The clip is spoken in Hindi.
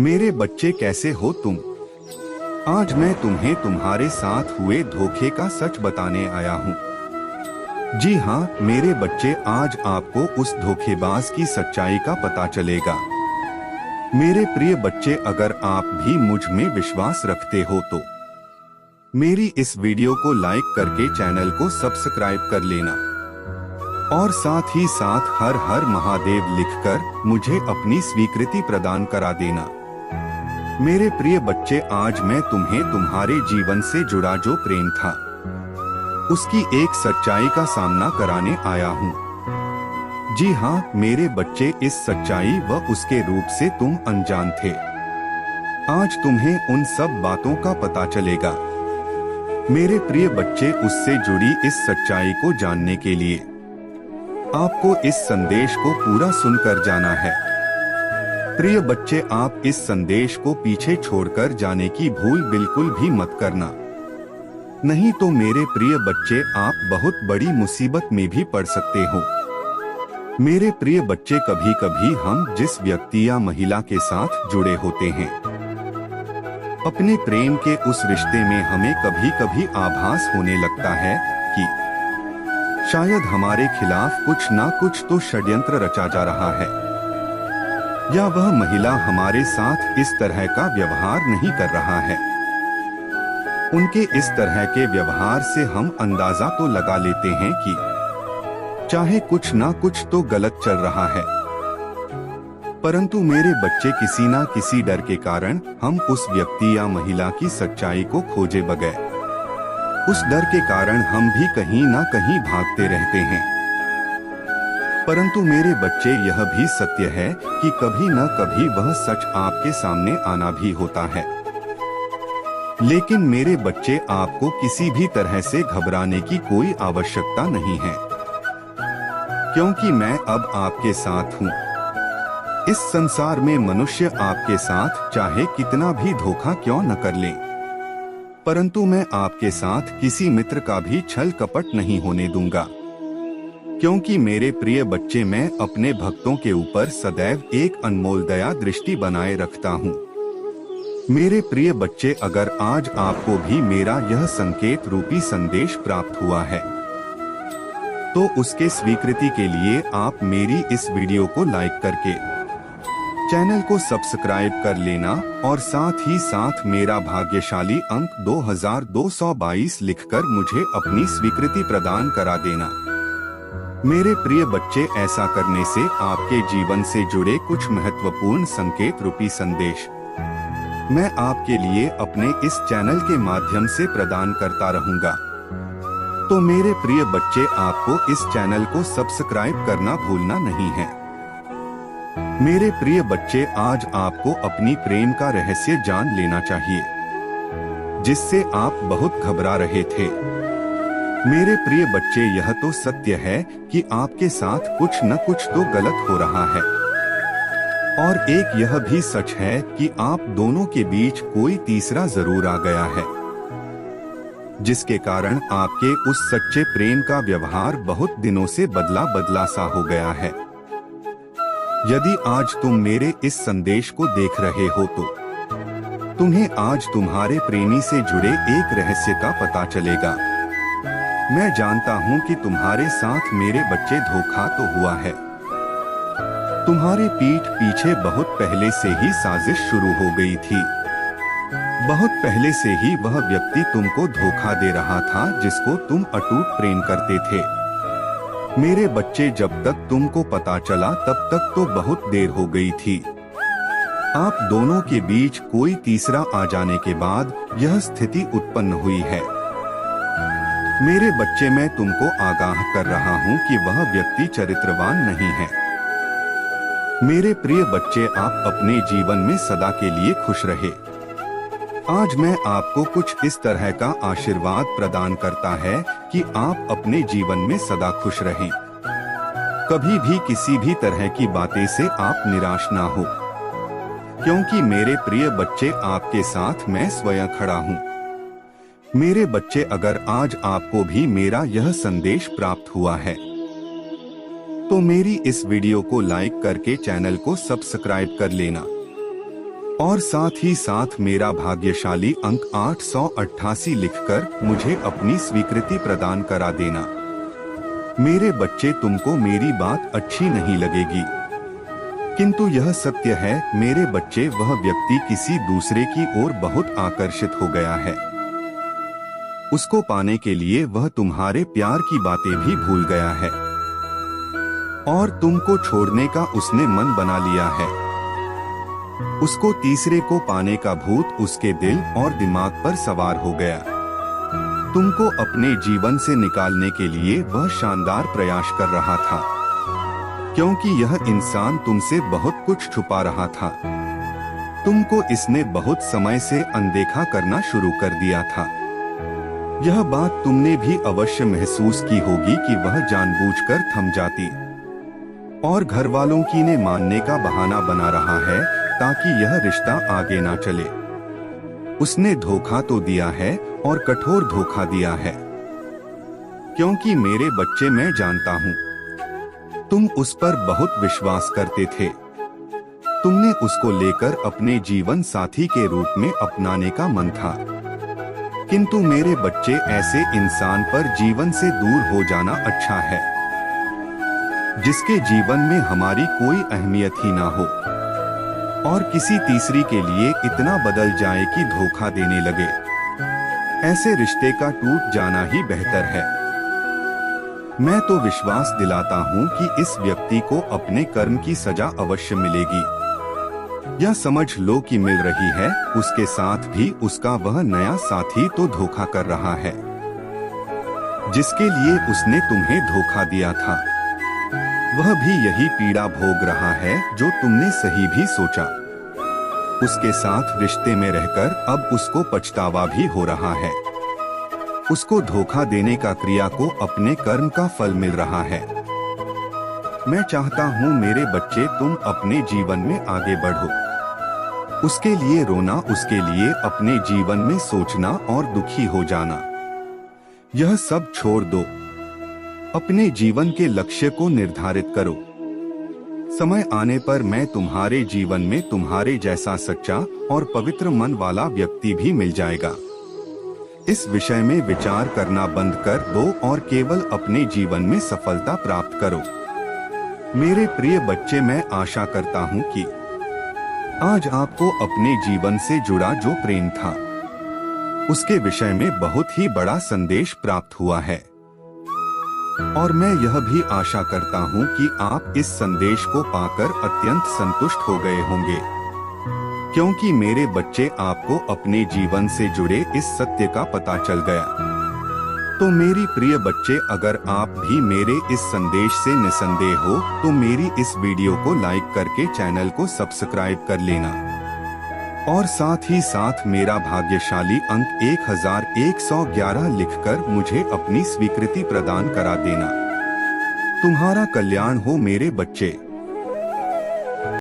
मेरे बच्चे कैसे हो तुम। आज मैं तुम्हें तुम्हारे साथ हुए धोखे का सच बताने आया हूँ। जी हाँ मेरे बच्चे, आज आपको उस धोखेबाज की सच्चाई का पता चलेगा। मेरे प्रिय बच्चे, अगर आप भी मुझ में विश्वास रखते हो तो मेरी इस वीडियो को लाइक करके चैनल को सब्सक्राइब कर लेना और साथ ही साथ हर हर महादेव लिखकर मुझे अपनी स्वीकृति प्रदान करा देना। मेरे प्रिय बच्चे, आज मैं तुम्हें तुम्हारे जीवन से जुड़ा जो प्रेम था उसकी एक सच्चाई का सामना कराने आया हूँ। जी हाँ मेरे बच्चे, इस सच्चाई व उसके रूप से तुम अनजान थे। आज तुम्हें उन सब बातों का पता चलेगा। मेरे प्रिय बच्चे, उससे जुड़ी इस सच्चाई को जानने के लिए आपको इस संदेश को पूरा सुनकर जाना है। प्रिय बच्चे, आप इस संदेश को पीछे छोड़कर जाने की भूल बिल्कुल भी मत करना, नहीं तो मेरे प्रिय बच्चे आप बहुत बड़ी मुसीबत में भी पड़ सकते हो। मेरे प्रिय बच्चे, कभी कभी हम जिस व्यक्ति या महिला के साथ जुड़े होते हैं, अपने प्रेम के उस रिश्ते में हमें कभी कभी आभास होने लगता है कि शायद हमारे खिलाफ कुछ ना कुछ तो षड्यंत्र रचा जा रहा है, या वह महिला हमारे साथ इस तरह का व्यवहार नहीं कर रहा है। उनके इस तरह के व्यवहार से हम अंदाजा तो लगा लेते हैं कि चाहे कुछ ना कुछ तो गलत चल रहा है, परंतु मेरे बच्चे, किसी ना किसी डर के कारण हम उस व्यक्ति या महिला की सच्चाई को खोजे बगैर, उस डर के कारण हम भी कहीं ना कहीं भागते रहते हैं। परंतु मेरे बच्चे, यह भी सत्य है कि कभी न कभी वह सच आपके सामने आना भी होता है। लेकिन मेरे बच्चे, आपको किसी भी तरह से घबराने की कोई आवश्यकता नहीं है, क्योंकि मैं अब आपके साथ हूँ। इस संसार में मनुष्य आपके साथ चाहे कितना भी धोखा क्यों न कर ले, परंतु मैं आपके साथ किसी मित्र का भी छल कपट नहीं होने दूंगा, क्योंकि मेरे प्रिय बच्चे, मैं अपने भक्तों के ऊपर सदैव एक अनमोल दया दृष्टि बनाए रखता हूँ। मेरे प्रिय बच्चे, अगर आज आपको भी मेरा यह संकेत रूपी संदेश प्राप्त हुआ है तो उसके स्वीकृति के लिए आप मेरी इस वीडियो को लाइक करके चैनल को सब्सक्राइब कर लेना और साथ ही साथ मेरा भाग्यशाली अंक 2222 लिखकर मुझे अपनी स्वीकृति प्रदान करा देना। मेरे प्रिय बच्चे, ऐसा करने से आपके जीवन से जुड़े कुछ महत्वपूर्ण संकेत रूपी संदेश मैं आपके लिए अपने इस चैनल के माध्यम से प्रदान करता रहूंगा। तो मेरे प्रिय बच्चे, आपको इस चैनल को सब्सक्राइब करना भूलना नहीं है। मेरे प्रिय बच्चे, आज आपको अपनी प्रेम का रहस्य जान लेना चाहिए, जिससे आप बहुत घबरा रहे थे। मेरे प्रिय बच्चे, यह तो सत्य है कि आपके साथ कुछ न कुछ तो गलत हो रहा है, और एक यह भी सच है कि आप दोनों के बीच कोई तीसरा जरूर आ गया है, जिसके कारण आपके उस सच्चे प्रेम का व्यवहार बहुत दिनों से बदला बदला सा हो गया है। यदि आज तुम मेरे इस संदेश को देख रहे हो तो तुम्हें आज तुम्हारे प्रेमी से जुड़े एक रहस्य का पता चलेगा। मैं जानता हूं कि तुम्हारे साथ मेरे बच्चे धोखा तो हुआ है। तुम्हारे पीठ पीछे बहुत पहले से ही साजिश शुरू हो गई थी। बहुत पहले से ही वह व्यक्ति तुमको धोखा दे रहा था जिसको तुम अटूट प्रेम करते थे। मेरे बच्चे, जब तक तुमको पता चला तब तक तो बहुत देर हो गई थी। आप दोनों के बीच कोई तीसरा आ जाने के बाद यह स्थिति उत्पन्न हुई है। मेरे बच्चे, मैं तुमको आगाह कर रहा हूँ कि वह व्यक्ति चरित्रवान नहीं है। मेरे प्रिय बच्चे, आप अपने जीवन में सदा के लिए खुश रहे। आज मैं आपको कुछ इस तरह का आशीर्वाद प्रदान करता है कि आप अपने जीवन में सदा खुश रहें। कभी भी किसी भी तरह की बातें से आप निराश ना हो, क्योंकि मेरे प्रिय बच्चे, आपके साथ मैं स्वयं खड़ा हूँ। मेरे बच्चे, अगर आज आपको भी मेरा यह संदेश प्राप्त हुआ है तो मेरी इस वीडियो को लाइक करके चैनल को सब्सक्राइब कर लेना और साथ ही साथ मेरा भाग्यशाली अंक 888 लिखकर मुझे अपनी स्वीकृति प्रदान करा देना। मेरे बच्चे, तुमको मेरी बात अच्छी नहीं लगेगी, किंतु यह सत्य है मेरे बच्चे, वह व्यक्ति किसी दूसरे की ओर बहुत आकर्षित हो गया है। उसको पाने के लिए वह तुम्हारे प्यार की बातें भी भूल गया है और तुमको छोड़ने का उसने मन बना लिया है। उसको तीसरे को पाने का भूत उसके दिल और दिमाग पर सवार हो गया। तुमको अपने जीवन से निकालने के लिए वह शानदार प्रयास कर रहा था, क्योंकि यह इंसान तुमसे बहुत कुछ छुपा रहा था। तुमको इसने बहुत समय से अनदेखा करना शुरू कर दिया था। यह बात तुमने भी अवश्य महसूस की होगी कि वह जानबूझकर थम जाती और घर वालों की ने मानने का बहाना बना रहा है ताकि यह रिश्ता आगे ना चले। उसने धोखा तो दिया है और कठोर धोखा दिया है, क्योंकि मेरे बच्चे, मैं जानता हूँ तुम उस पर बहुत विश्वास करते थे। तुमने उसको लेकर अपने जीवन साथी के रूप में अपनाने का मन था, किंतु मेरे बच्चे, ऐसे इंसान पर जीवन से दूर हो जाना अच्छा है जिसके जीवन में हमारी कोई अहमियत ही ना हो और किसी तीसरी के लिए इतना बदल जाए कि धोखा देने लगे। ऐसे रिश्ते का टूट जाना ही बेहतर है। मैं तो विश्वास दिलाता हूँ कि इस व्यक्ति को अपने कर्म की सजा अवश्य मिलेगी। यह समझ लो कि मिल रही है, उसके साथ भी उसका वह नया साथी तो धोखा कर रहा है जिसके लिए उसने तुम्हें धोखा दिया था। वह भी यही पीड़ा भोग रहा है जो तुमने सही भी सोचा। उसके साथ रिश्ते में रहकर अब उसको पछतावा भी हो रहा है। उसको धोखा देने का क्रिया को अपने कर्म का फल मिल रहा है। मैं चाहता हूँ मेरे बच्चे, तुम अपने जीवन में आगे बढ़ो। उसके लिए रोना, उसके लिए अपने जीवन में सोचना और दुखी हो जाना, यह सब छोड़ दो। अपने जीवन के लक्ष्य को निर्धारित करो। समय आने पर मैं तुम्हारे जीवन में तुम्हारे जैसा सच्चा और पवित्र मन वाला व्यक्ति भी मिल जाएगा। इस विषय में विचार करना बंद कर दो और केवल अपने जीवन में सफलता प्राप्त करो। मेरे प्रिय बच्चे, मैं आशा करता हूँ कि आज आपको अपने जीवन से जुड़ा जो प्रेम था उसके विषय में बहुत ही बड़ा संदेश प्राप्त हुआ है और मैं यह भी आशा करता हूँ कि आप इस संदेश को पाकर अत्यंत संतुष्ट हो गए होंगे, क्योंकि मेरे बच्चे, आपको अपने जीवन से जुड़े इस सत्य का पता चल गया। तो मेरी प्रिय बच्चे, अगर आप भी मेरे इस संदेश से निसंदेह हो तो मेरी इस वीडियो को लाइक करके चैनल को सब्सक्राइब कर लेना और साथ ही साथ मेरा भाग्यशाली अंक 1111 लिखकर मुझे अपनी स्वीकृति प्रदान करा देना। तुम्हारा कल्याण हो मेरे बच्चे।